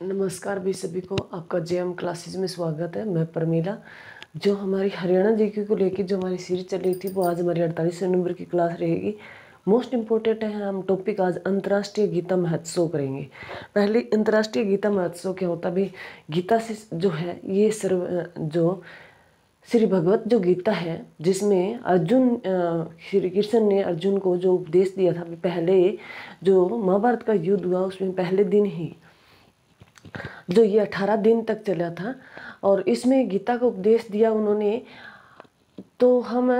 नमस्कार भी सभी को, आपका जेएम क्लासेस में स्वागत है। मैं परमीला। जो हमारी हरियाणा जीके को लेकर जो हमारी सीरीज चल रही थी वो आज हमारी 48वें नंबर की क्लास रहेगी। मोस्ट इम्पोर्टेंट है, हम टॉपिक आज अंतर्राष्ट्रीय गीता महोत्सव करेंगे। पहले अंतर्राष्ट्रीय गीता महोत्सव क्या होता है? भाई गीता से जो है ये जो श्री भगवत जो गीता है जिसमें अर्जुन श्री कृष्ण ने अर्जुन को जो उपदेश दिया था, पहले जो महाभारत का युद्ध हुआ उसमें पहले दिन ही जो ये 18 दिन तक चला था और इसमें गीता का उपदेश दिया उन्होंने। तो हम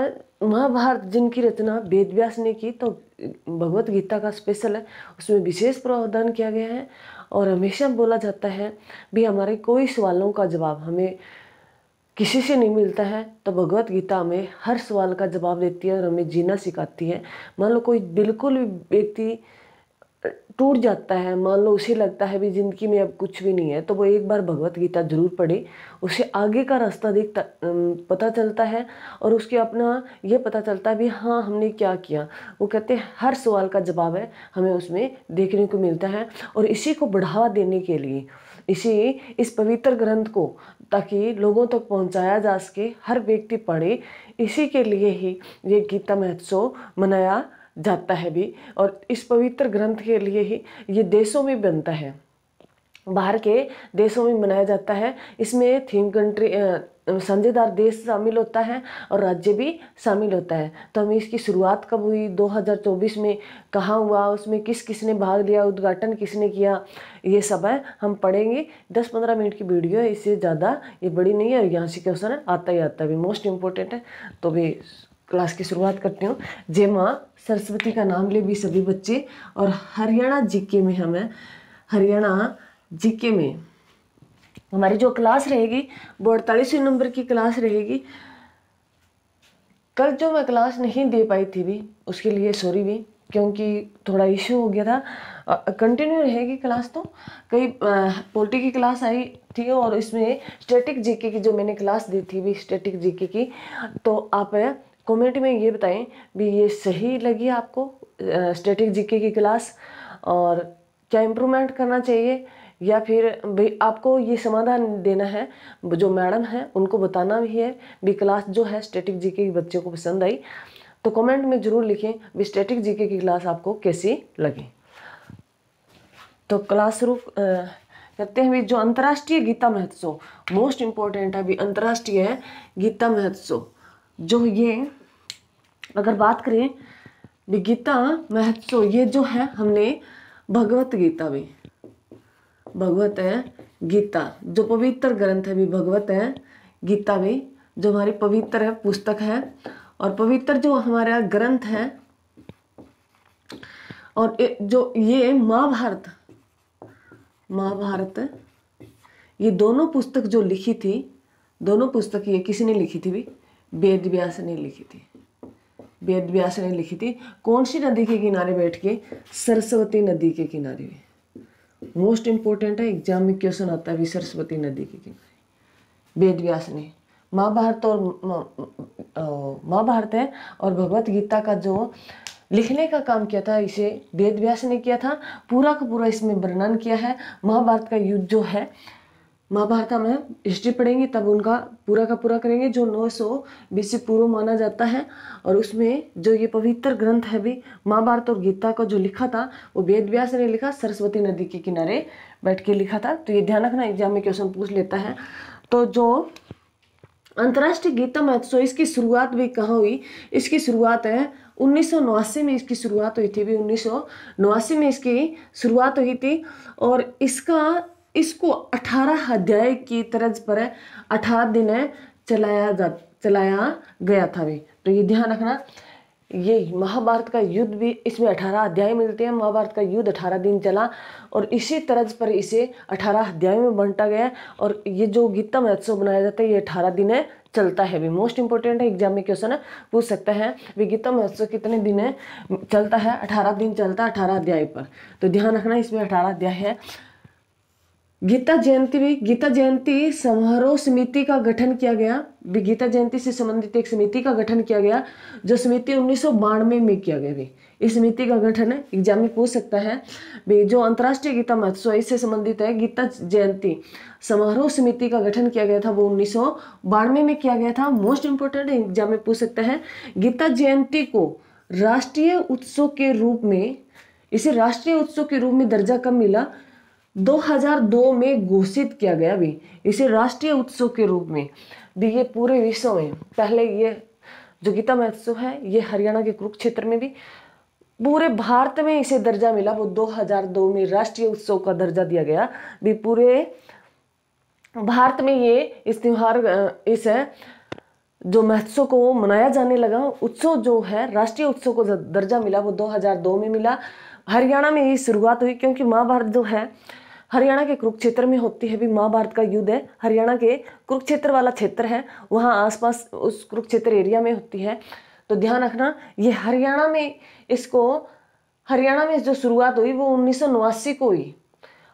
महाभारत जिनकी रचना वेद व्यास ने की, तो भगवत गीता का स्पेशल है, उसमें विशेष प्रावधान किया गया है। और हमेशा बोला जाता है भी हमारे कोई सवालों का जवाब हमें किसी से नहीं मिलता है, तो भगवत गीता हमें हर सवाल का जवाब देती है और हमें जीना सिखाती है। मान लो कोई बिल्कुल भी व्यक्ति टूट जाता है, मान लो उसे लगता है भी जिंदगी में अब कुछ भी नहीं है, तो वो एक बार भगवत गीता जरूर पढ़े, उसे आगे का रास्ता पता चलता है और उसके अपना ये पता चलता है भी हाँ हमने क्या किया। वो कहते हैं हर सवाल का जवाब है हमें उसमें देखने को मिलता है। और इसी को बढ़ावा देने के लिए इस पवित्र ग्रंथ को ताकि लोगों तक पहुंचाया जा सके, हर व्यक्ति पढ़े, इसी के लिए ही ये गीता महोत्सव मनाया जाता है भी। और इस पवित्र ग्रंथ के लिए ही ये देशों में बनता है, बाहर के देशों में मनाया जाता है। इसमें थीम कंट्री साझेदार देश शामिल होता है और राज्य भी शामिल होता है। तो हमें इसकी शुरुआत कब हुई, 2024 में कहाँ हुआ, उसमें किस किसने भाग लिया, उद्घाटन किसने किया, ये सब है हम पढ़ेंगे। 10-15 मिनट की वीडियो है, इससे ज़्यादा ये बड़ी नहीं है और यहाँ से क्वेश्चन आता ही आता भी, मोस्ट इम्पोर्टेंट है। तो भी क्लास की शुरुआत करती हूँ। जय माँ सरस्वती का नाम ले भी सभी बच्चे। और हरियाणा जीके में हरियाणा जीके में हमारी जो क्लास रहेगी वो 48वें नंबर की क्लास रहेगी। कल जो मैं क्लास नहीं दे पाई थी भी उसके लिए सॉरी भी, क्योंकि थोड़ा इश्यू हो गया था। कंटिन्यू रहेगी क्लास। तो कई पोलिटी की क्लास आई थी और इसमें स्टैटिक जीके की जो मैंने क्लास दी थी भी स्टैटिक जीके की, तो आप कमेंट में ये बताएं भी ये सही लगी आपको स्टैटिक जीके की क्लास, और क्या इम्प्रूवमेंट करना चाहिए, या फिर भाई आपको ये समाधान देना है। जो मैडम है उनको बताना भी है भी क्लास जो है स्टैटिक जीके के बच्चों को पसंद आई। तो कमेंट में ज़रूर लिखें भी स्टैटिक जीके की क्लास आपको कैसी लगी। तो क्लास शुरू करते हैं भी। जो अंतर्राष्ट्रीय गीता महोत्सव मोस्ट इम्पोर्टेंट है भी, अंतर्राष्ट्रीय है गीता महोत्सव। जो ये अगर बात करें भी गीता महोत्सव, ये जो है हमने भगवत गीता भी, भगवत है गीता जो पवित्र ग्रंथ है भी, भगवत है गीता भी जो हमारी पवित्र है पुस्तक है और पवित्र जो हमारा ग्रंथ है। और जो ये महाभारत ये दोनों पुस्तक जो लिखी थी, दोनों पुस्तक ये किसने लिखी थी भी? वेद व्यास ने लिखी थी। वेद व्यास ने लिखी थी। कौन सी नदी के किनारे बैठ के? सरस्वती नदी के किनारे। मोस्ट इम्पोर्टेंट है, एग्जाम में क्वेश्चन आता है भी सरस्वती नदी के किनारे वेद व्यास ने महाभारत है और भगवत गीता का जो लिखने का काम किया था इसे वेद व्यास ने किया था। पूरा का पूरा इसमें वर्णन किया है। महाभारत का युद्ध जो है, महाभारत में हिस्ट्री पढ़ेंगे तब उनका पूरा का पूरा करेंगे, जो 900 BC पूर्व माना जाता है। और उसमें जो ये पवित्र ग्रंथ है भी महाभारत और गीता को जो लिखा था वो वेद व्यास ने लिखा, सरस्वती नदी के किनारे बैठ के लिखा था। तो ये ध्यान रखना, एग्जाम में क्वेश्चन पूछ लेता है। तो जो अंतर्राष्ट्रीय गीता महोत्सव इसकी शुरुआत भी कहाँ हुई? इसकी शुरुआत है 1989 में इसकी शुरुआत हुई थी भी, 1989 में इसकी शुरुआत हुई थी। और इसको 18 अध्याय की तर्ज पर 18 दिन चलाया गया था भी। तो ये ध्यान रखना, ये महाभारत का युद्ध भी इसमें 18 अध्याय मिलते हैं। महाभारत का युद्ध 18 दिन चला और इसी तर्ज पर इसे 18 अध्याय में बांटा गया। और ये जो गीता महोत्सव बनाया जाता है ये 18 दिन चलता है भी। मोस्ट इंपोर्टेंट है, एग्जाम में क्वेश्चन पूछ सकता है भी गीता महोत्सव कितने दिन चलता है? 18 दिन चलता है 18 अध्याय पर। तो ध्यान रखना इसमें 18 अध्याय है। गीता जयंती समारोह समिति का गठन किया गया। गीता जयंती से संबंधित एक समिति का गठन किया गया, जो समिति 1992 में किया गया भी। इस समिति का गठन एग्जाम में पूछ सकता है भी। जो अंतर्राष्ट्रीय गीता महोत्सव इससे संबंधित है, गीता जयंती समारोह समिति का गठन किया गया था, वो 1992 में किया गया था। मोस्ट इंपोर्टेंट एग्जाम में पूछ सकता है, गीता जयंती को राष्ट्रीय उत्सव के रूप में, इसे राष्ट्रीय उत्सव के रूप में दर्जा कब मिला? 2002 में घोषित किया गया भी, इसे राष्ट्रीय उत्सव के रूप में भी। ये पूरे विश्व में पहले ये जो गीता महोत्सव है ये हरियाणा के कुरुक्षेत्र में भी, पूरे भारत में इसे दर्जा मिला, वो 2002 में राष्ट्रीय उत्सव का दर्जा दिया गया भी। पूरे भारत में ये इस त्योहार, इस जो महोत्सव को मनाया जाने लगा, उत्सव जो है राष्ट्रीय उत्सव को दर्जा मिला, वो 2002 में मिला। हरियाणा में ये शुरुआत हुई क्योंकि महाभारत जो है हरियाणा के कुरुक्षेत्र में होती है भी। महाभारत का युद्ध है हरियाणा के कुरुक्षेत्र वाला क्षेत्र है, वहाँ आसपास उस कुरुक्षेत्र एरिया में होती है। तो ध्यान रखना, ये हरियाणा में, इसको हरियाणा में जो शुरुआत हुई वो 1989 को हुई,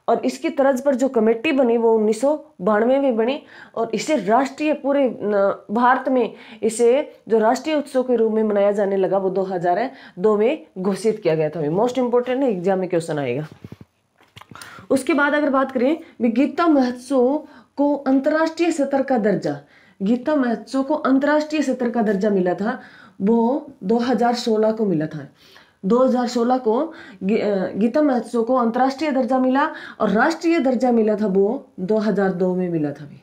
और इसकी तर्ज पर जो कमेटी बनी वो 1992 में बनी, और इसे राष्ट्रीय, पूरे भारत में इसे जो राष्ट्रीय उत्सव के रूप में मनाया जाने लगा वो 2002 में घोषित किया गया था। मोस्ट इंपोर्टेंट है, एग्जाम में क्वेश्चन आएगा। उसके बाद अगर बात करें गीता महोत्सव को अंतर्राष्ट्रीय स्तर का दर्जा, गीता महोत्सव को अंतर्राष्ट्रीय स्तर का दर्जा मिला था, वो 2016 को मिला था। 2016 को गीता महोत्सव को अंतर्राष्ट्रीय दर्जा मिला, और राष्ट्रीय दर्जा मिला था वो 2002 में मिला था भी।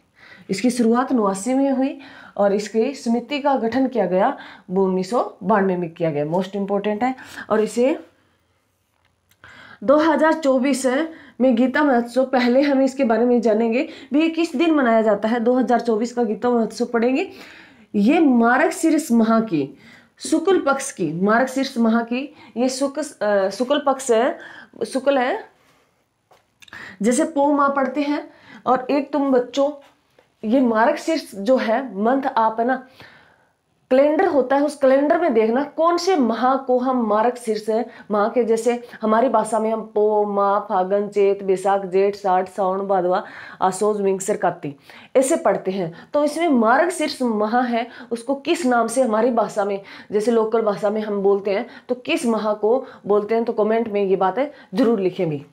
इसकी शुरुआत 89 में हुई, और इसकी समिति का गठन किया गया वो 1992 में किया गया। मोस्ट इंपोर्टेंट है। और इसे 2024 में गीता महोत्सव, पहले हम इसके बारे में जानेंगे भी किस दिन मनाया जाता है। 2024 का गीता महोत्सव पढ़ेंगे। ये मार्गशीर्ष माह की शुक्ल पक्ष की, मार्गशीर्ष माह की ये शुक्ल पक्ष है, शुक्ल है, जैसे पौ माह पढ़ते हैं। और एक तुम बच्चों, ये मार्गशीर्ष जो है मंथ, आप है ना कैलेंडर होता है, उस कैलेंडर में देखना कौन से माह को हम मार्गशीर्ष माह के, जैसे हमारी भाषा में हम पो, माह, फागुन, चैत, बैसाख, जेठ, साठ, सावन, भादवा, आसोज, मिंगसर, कात्ती ऐसे पढ़ते हैं। तो इसमें मार्गशीर्ष माह है, उसको किस नाम से हमारी भाषा में, जैसे लोकल भाषा में हम बोलते हैं, तो किस माह को बोलते हैं, तो कमेंट में ये बातें जरूर लिखें भी।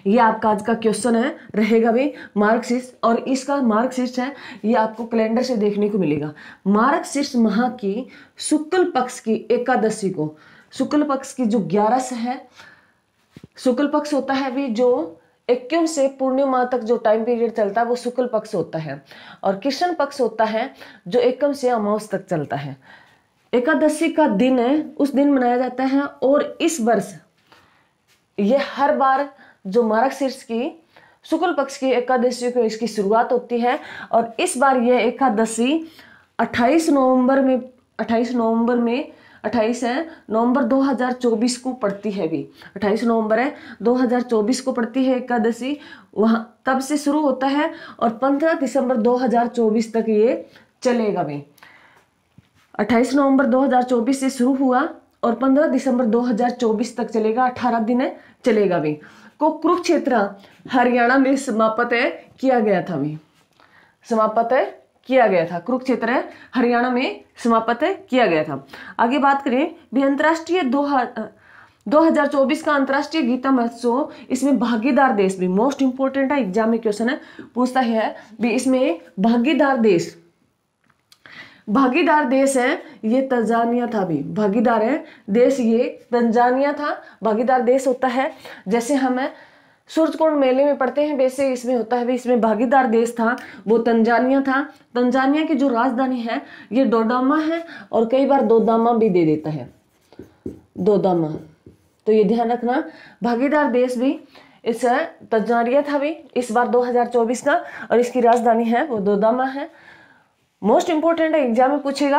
ये आपका आज का क्वेश्चन है, रहेगा भी मार्गशीर्ष। और इसका मार्गशीर्ष है, ये आपको कैलेंडर से देखने को मिलेगा। मार्गशीर्ष माह की शुक्ल पक्ष की एकादशी को, शुक्ल पक्ष की जो 11 है, शुक्ल पक्ष होता है भी जो 21 से पूर्णिमा तक जो टाइम पीरियड चलता है वो शुक्ल पक्ष होता है, और कृष्ण पक्ष होता है जो 21 से अमावस तक चलता है। एकादशी का दिन है, उस दिन मनाया जाता है। और इस वर्ष ये हर बार जो मार्गशीर्ष की शुक्ल पक्ष की एकादशी को इसकी शुरुआत होती है, और इस बार यह एकादशी 28 नवंबर 2024 को पड़ती है भी। 28 नवंबर है 2024 को पड़ती है एकादशी, वहाँ तब से शुरू होता है, और 15 दिसंबर 2024 तक ये चलेगा भी। 28 नवंबर 2024 से शुरू हुआ और 15 दिसंबर 2024 तक चलेगा, 18 दिन चलेगा भी। को कुरुक्षेत्र हरियाणा में समाप्त किया गया था भी, समाप्त किया गया था। कुरुक्षेत्र हरियाणा में समाप्त किया गया था। आगे बात करें भी अंतर्राष्ट्रीय 2024 का अंतर्राष्ट्रीय गीता महोत्सव, इसमें भागीदार देश भी मोस्ट इंपोर्टेंट है, एग्जाम में क्वेश्चन है पूछता है भी। इसमें भागीदार देश है ये तंजानिया था भी, भागीदार है देश ये तंजानिया था। भागीदार देश होता है जैसे हम सूरजकुंड मेले में पढ़ते हैं वैसे इसमें होता है भी। इसमें भागीदार देश था वो तंजानिया था। तंजानिया की जो राजधानी है ये डोडामा है, और कई बार दोदामा भी दे देता है, दोदामा। तो ये ध्यान रखना, भागीदार देश भी इस तंजानिया था भी इस बार 2024 का, और इसकी राजधानी है वो दोदामा है। मोस्ट इंपोर्टेंट है, एग्जाम में पूछेगा।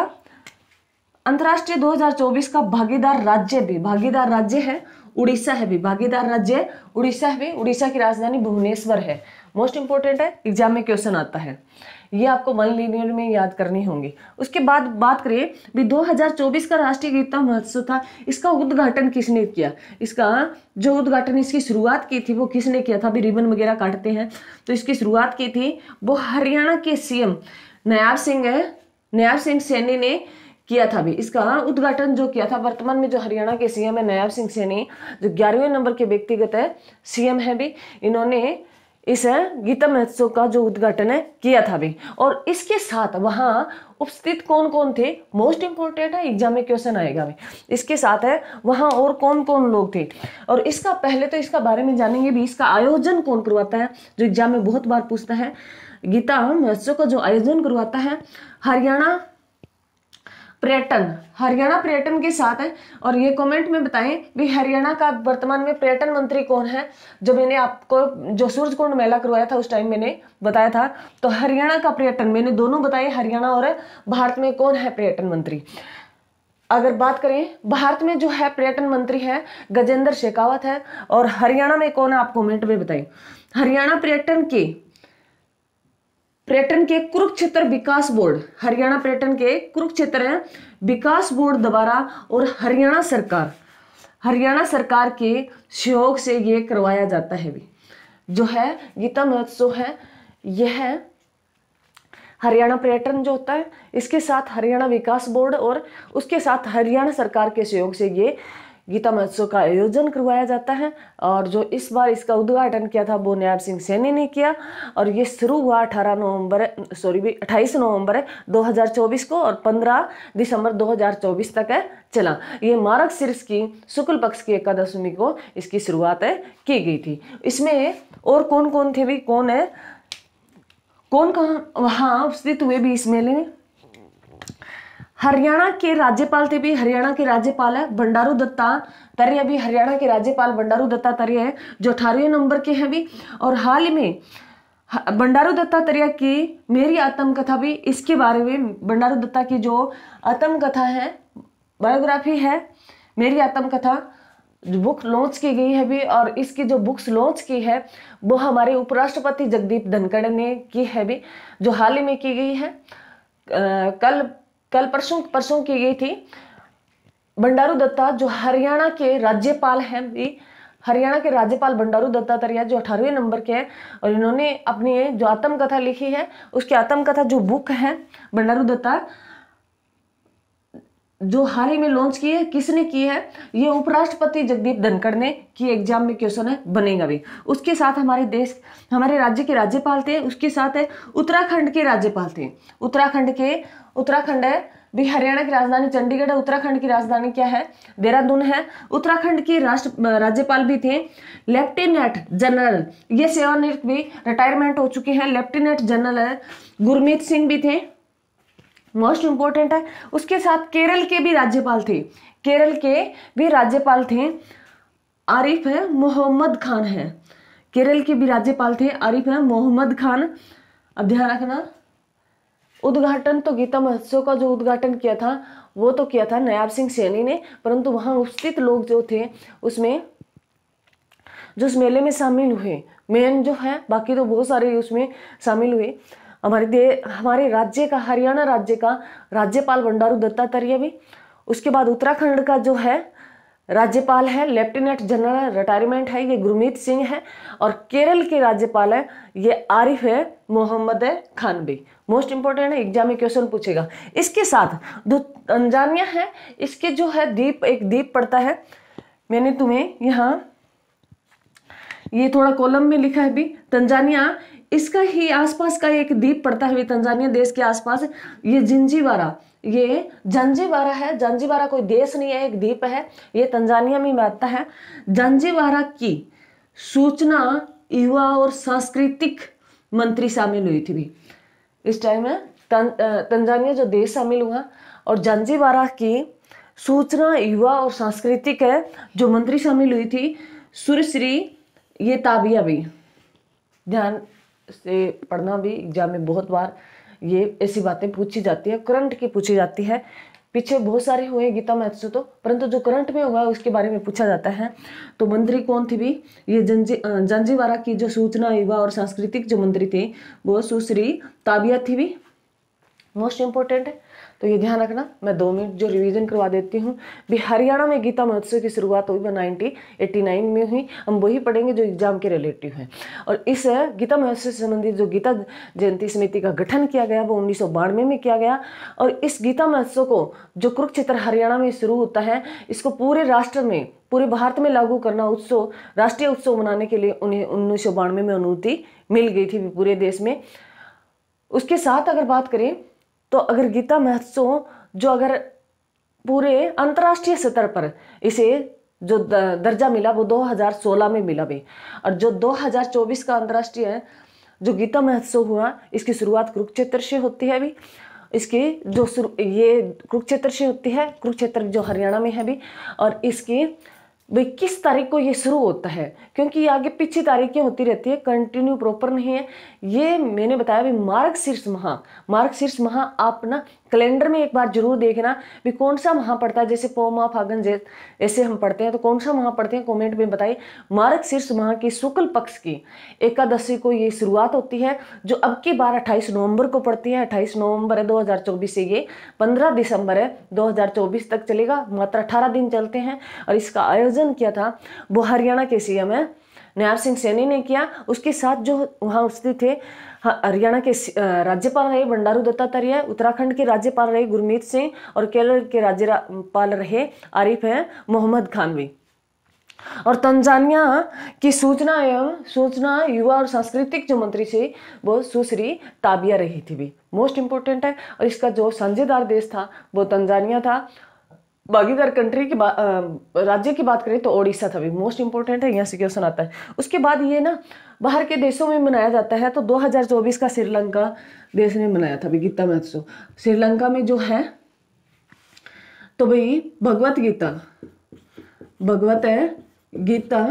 अंतरराष्ट्रीय 2024 का भागीदार राज्य भी, भागीदार राज्य है उड़ीसा है भी, भागीदार राज्य उड़ीसा है भी। उड़ीसा की राजधानी भुवनेश्वर है। मोस्ट इंपोर्टेंट है, एग्जाम में क्वेश्चन आता है, ये आपको 1 लिनियर में याद करनी होंगी। उसके बाद बात करिए भी 2024 का राष्ट्रीय गीता महोत्सव था, इसका उद्घाटन किसने किया? इसका जो उद्घाटन, इसकी शुरुआत की थी वो किसने किया था? भी रिबन वगैरह काटते हैं, तो इसकी शुरुआत की थी वो हरियाणा के सीएम नायब सिंह सैनी ने किया था भी। इसका उद्घाटन जो किया था वर्तमान में जो हरियाणा के सीएम है नायब सिंह सैनी, जो 11वें नंबर के व्यक्तिगत है सीएम है भी, इन्होंने इस गीता महोत्सव का जो उद्घाटन है किया था भी। और इसके साथ वहां उपस्थित कौन कौन थे, मोस्ट इंपोर्टेंट है, एग्जाम में क्वेश्चन आएगा भी। इसके साथ है वहां और कौन कौन लोग थे, और इसका पहले तो इसका बारे में जानेंगे भी, इसका आयोजन कौन करवाता है, जो एग्जाम में बहुत बार पूछता है। गीता महोत्सव का जो आयोजन करवाता है हरियाणा पर्यटन के साथ है। और ये कमेंट में बताएं भी हरियाणा का वर्तमान में पर्यटन मंत्री कौन है। जो मैंने आपको जो सूरजकुंड मेला करवाया था उस टाइम मैंने बताया था, तो हरियाणा का पर्यटन मैंने दोनों बताए, हरियाणा और भारत में कौन है पर्यटन मंत्री। अगर बात करें भारत में जो है पर्यटन मंत्री है गजेंद्र शेखावत है, और हरियाणा में कौन है आप कमेंट में बताएं। हरियाणा पर्यटन के कुरुक्षेत्र विकास बोर्ड, हरियाणा पर्यटन के कुरुक्षेत्र विकास बोर्ड द्वारा और हरियाणा सरकार के सहयोग से ये करवाया जाता है भी। जो है गीता महोत्सव है, यह है हरियाणा पर्यटन जो होता है, इसके साथ हरियाणा विकास बोर्ड और उसके साथ हरियाणा सरकार के सहयोग से ये गीता महोत्सव का आयोजन करवाया जाता है। और जो इस बार इसका उद्घाटन किया था वो नायब सिंह सैनी ने किया, और ये शुरू हुआ 28 नवंबर 2024 को और 15 दिसंबर 2024 तक चला। ये मार्ग शीर्ष की शुक्ल पक्ष की एकादशी को इसकी शुरुआत की गई थी। इसमें और कौन कौन थे भी, कौन कहाँ वहां उपस्थित हुए भी इस मेले में। हरियाणा के राज्यपाल थे भी, हरियाणा के राज्यपाल है बंडारू दत्तात्रेय भी, हरियाणा के राज्यपाल बंडारू दत्तात्रेय है जो 18वें नंबर के हैं भी। और हाल ही में बंडारू दत्तात्रेय की मेरी आत्मकथा भी, इसके बारे में बंडारू दत्ता की जो आत्मकथा है, बायोग्राफी है मेरी आत्मकथा, बुक लॉन्च की गई है भी। और इसकी जो बुक्स लॉन्च की है वो हमारे उपराष्ट्रपति जगदीप धनखड़ ने की है भी, जो हाल ही में की गई है, कल परसों की गई थी। बंडारू दत्ता जो हरियाणा के राज्यपाल हैं भी, हरियाणा के राज्यपाल बंडारू दत्तात्रेय जो 18वें नंबर के हैं, और इन्होंने अपनी जो आत्मकथा लिखी है उसकी आत्मकथा जो बुक है बंडारू दत्ता जो हाल ही में लॉन्च की है, किसने की है, ये उपराष्ट्रपति जगदीप धनखड़ ने की। एग्जाम में क्वेश्चन है बनेगा भी। उसके साथ हमारे राज्य के राज्यपाल थे, उसके साथ है उत्तराखंड के राज्यपाल थे। उत्तराखंड है भी, हरियाणा की राजधानी चंडीगढ़ है, उत्तराखंड की राजधानी क्या है, देहरादून है। उत्तराखंड के राज्यपाल भी थे लेफ्टिनेंट जनरल, ये सेवानिवृत्त भी रिटायरमेंट हो चुके हैं, लेफ्टिनेंट जनरल गुरमीत सिंह भी थे, मोस्ट इंपोर्टेंट है। उसके साथ केरल के भी राज्यपाल थे, आरिफ है मोहम्मद खान है, केरल के भी राज्यपाल थे आरिफ है मोहम्मद खान। अब ध्यान रखना, उद्घाटन तो गीता महोत्सव का जो उद्घाटन किया था वो तो किया था नायब सिंह सैनी ने, परंतु वहां उपस्थित लोग जो थे उसमें जो उस मेले में शामिल हुए मेन जो है, बाकी तो बहुत सारे उसमें शामिल हुए। हमारे राज्य का, हरियाणा राज्य का राज्यपाल बंडारू दत्तात्रेय भी, उसके बाद उत्तराखंड का जो है राज्यपाल है लेफ्टिनेंट जनरल रिटायरमेंट है ये गुरमीत सिंह है, और केरल के राज्यपाल है ये आरिफ है मोहम्मद खान भी। मोस्ट इंपोर्टेंट है, एग्जाम में क्वेश्चन पूछेगा। इसके साथ जो तंजानिया है, इसके जो है एक द्वीप पड़ता है, मैंने तुम्हें यहाँ ये थोड़ा कॉलम में लिखा है भी, तंजानिया इसका ही आसपास का एक द्वीप पड़ता है तंजानिया देश के आसपास, ये जंजीबारा है। जंजीबारा कोई देश नहीं है, एक द्वीप है, ये तंजानिया में आता है। जंजीबारा की सूचना युवा और सांस्कृतिक मंत्री शामिल हुई थी भी इस टाइम में, तंजानिया जो देश शामिल हुआ, और जंजीबारा की सूचना युवा और सांस्कृतिक है जो मंत्री शामिल हुई थी सुरश्री ये ताबिया भी। ध्यान से पढ़ना भी, एग्जाम में बहुत बार ये ऐसी बातें पूछी जाती है, करंट की पूछी जाती है। पीछे बहुत सारे हुए गीता महोत्सव तो, परंतु जो करंट में हुआ उसके बारे में पूछा जाता है। तो मंत्री कौन थी भी, ये जंजीबारा की जो सूचना युवा और सांस्कृतिक जो मंत्री थे वो सुश्री ताबिया थी भी, मोस्ट इंपोर्टेंट है। तो ये ध्यान रखना। मैं 2 मिनट जो रिवीजन करवा देती हूँ भी। हरियाणा में गीता महोत्सव की शुरुआत हुई 1989 में हुई। हम वही पढ़ेंगे जो एग्जाम के रिलेटिव है। और इस गीता महोत्सव से संबंधित जो गीता जयंती समिति का गठन किया गया वो 1992 में किया गया। और इस गीता महोत्सव को जो कुरुक्षेत्र हरियाणा में शुरू होता है, इसको पूरे राष्ट्र में, पूरे भारत में लागू करना, उत्सव, राष्ट्रीय उत्सव मनाने के लिए उन्हें 1992 में अनुमति मिल गई थी पूरे देश में। उसके साथ अगर बात करें तो अगर गीता महोत्सव जो अगर पूरे अंतर्राष्ट्रीय स्तर पर इसे जो दर्जा मिला वो 2016 में मिला भी। और जो 2024 का अंतर्राष्ट्रीय जो गीता महोत्सव हुआ, इसकी शुरुआत कुरुक्षेत्र से होती है भी। इसकी जो ये कुरुक्षेत्र से होती है, कुरुक्षेत्र जो हरियाणा में है भी। और इसकी भाई किस तारीख को ये शुरू होता है, क्योंकि ये आगे पीछे तारीखें होती रहती है, कंटिन्यू प्रॉपर नहीं है। ये मैंने बताया भी मार्गशीर्ष माह आप ना कैलेंडर में एक बार जरूर देखना भी कौन सा माह पड़ता है। जैसे पौमा फागन ऐसे हम पढ़ते हैं, तो कौन सा माह पढ़ते हैं कमेंट में बताइए। मार्गशीर्ष माह की शुक्ल पक्ष की एकादशी को ये शुरुआत होती है, जो अब की बार 28 नवंबर को पड़ती है। 28 नवंबर है 2024 से ये 15 दिसंबर है 2024 तक चलेगा, मात्र 18 दिन चलते हैं। और इसका आयोजन किया था वो हरियाणा के सीएम है नायब सिंह सैनी ने किया। उसके साथ जो वहाँ उपस्थित थे हरियाणा के राज्यपाल रहे बंडारू दत्तात्रेय, उत्तराखंड के राज्यपाल रहे गुरमीत सिंह, और केरल के राज्यपाल रहे आरिफ है मोहम्मद खान भी। और तंजानिया की सूचना युवा और सांस्कृतिक जो मंत्री थी वो सुश्री ताबिया रही थी भी, मोस्ट इंपोर्टेंट है। और इसका जो साझेदार देश था वो तंजानिया था। भागीदार कंट्री की राज्य की बात करें तो ओडिशा था भी, मोस्ट इंपोर्टेंट है, यहाँ से क्वेश्चन आता है। उसके बाद ये ना बाहर के देशों में मनाया जाता है, तो 2024 का श्रीलंका देश ने मनाया था भी गीता महोत्सव। श्रीलंका में जो है तो भाई भगवत गीता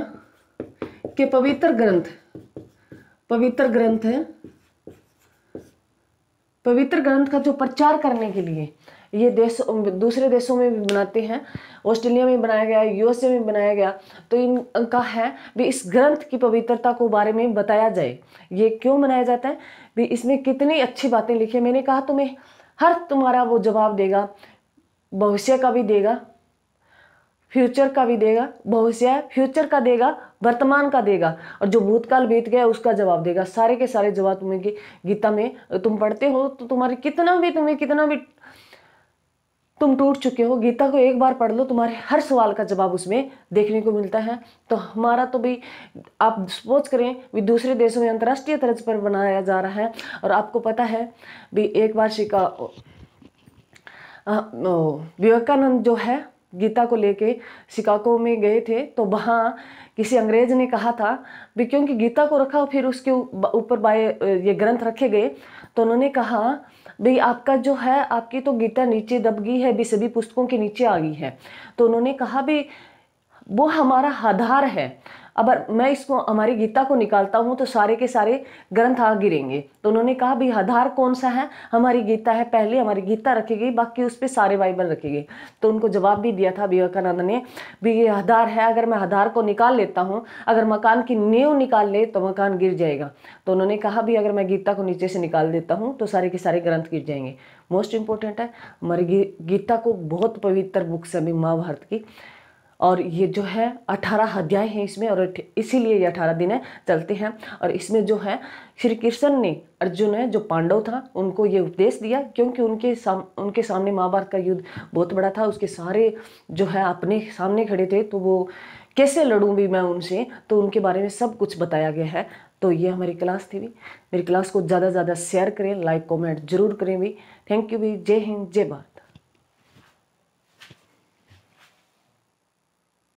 के पवित्र ग्रंथ का जो प्रचार करने के लिए ये दूसरे देशों में भी बनाते हैं। ऑस्ट्रेलिया में बनाया गया, यूएसए में बनाया गया। तो इनका है भी इस ग्रंथ की पवित्रता को बारे में बताया जाए। ये क्यों मनाया जाता है भी, इसमें कितनी अच्छी बातें लिखी है। मैंने कहा तुम्हें हर तुम्हारा वो जवाब देगा, भविष्य का भी देगा, फ्यूचर का भी देगा, भविष्य फ्यूचर का देगा, वर्तमान का देगा, और जो भूतकाल बीत गया उसका जवाब देगा। सारे के सारे जवाब तुम्हें गीता में तुम पढ़ते हो तो तुम्हें कितना भी तुम टूट चुके हो, गीता को एक बार पढ़ लो, तुम्हारे हर सवाल का जवाब उसमें देखने को मिलता है। तो हमारा तो भी आप सपोज करें भी दूसरे देशों में अंतर्राष्ट्रीय तर्ज पर बनाया जा रहा है। और आपको पता है भी एक बार विवेकानंद जो है गीता को लेके शिकागो में गए थे, तो वहाँ किसी अंग्रेज ने कहा था भी क्योंकि गीता को रखा फिर उसके ऊपर ये ग्रंथ रखे गए, तो उन्होंने कहा भाई आपका जो है, आपकी तो गीता नीचे दब गई है भी, सभी पुस्तकों के नीचे आ गई है। तो उन्होंने कहा भी वो हमारा आधार है, अगर मैं इसको हमारी गीता को निकालता हूँ तो सारे के सारे ग्रंथ आ गिरेंगे। तो उन्होंने कहा भी आधार कौन सा है, हमारी गीता है, पहले हमारी गीता रखी गई, बाकी उस पर सारे बाइबल रखे गए। तो उनको जवाब भी दिया था विवेकानंद ने भी ये आधार है, अगर मैं आधार को निकाल लेता हूँ, अगर मकान की नींव निकाल ले तो मकान गिर जाएगा। तो उन्होंने कहा भी अगर मैं गीता को नीचे से निकाल देता हूँ तो सारे के सारे ग्रंथ गिर जाएंगे। मोस्ट इंपॉर्टेंट है, हमारी गीता को बहुत पवित्र बुक है अभी महाभारत की। और ये जो है 18 अध्याय हैं इसमें, और इसीलिए ये 18 दिन चलते हैं। और इसमें जो है श्री कृष्ण ने अर्जुन है जो पांडव था उनको ये उपदेश दिया, क्योंकि उनके सामने महाभारत का युद्ध बहुत बड़ा था, उसके सारे जो है अपने सामने खड़े थे, तो वो कैसे लड़ूं भी मैं उनसे, तो उनके बारे में सब कुछ बताया गया है। तो ये हमारी क्लास थी भी। मेरी क्लास को ज़्यादा से ज़्यादा शेयर करें, लाइक कमेंट जरूर करें भी। थैंक यू भी। जय हिंद, जय भारत।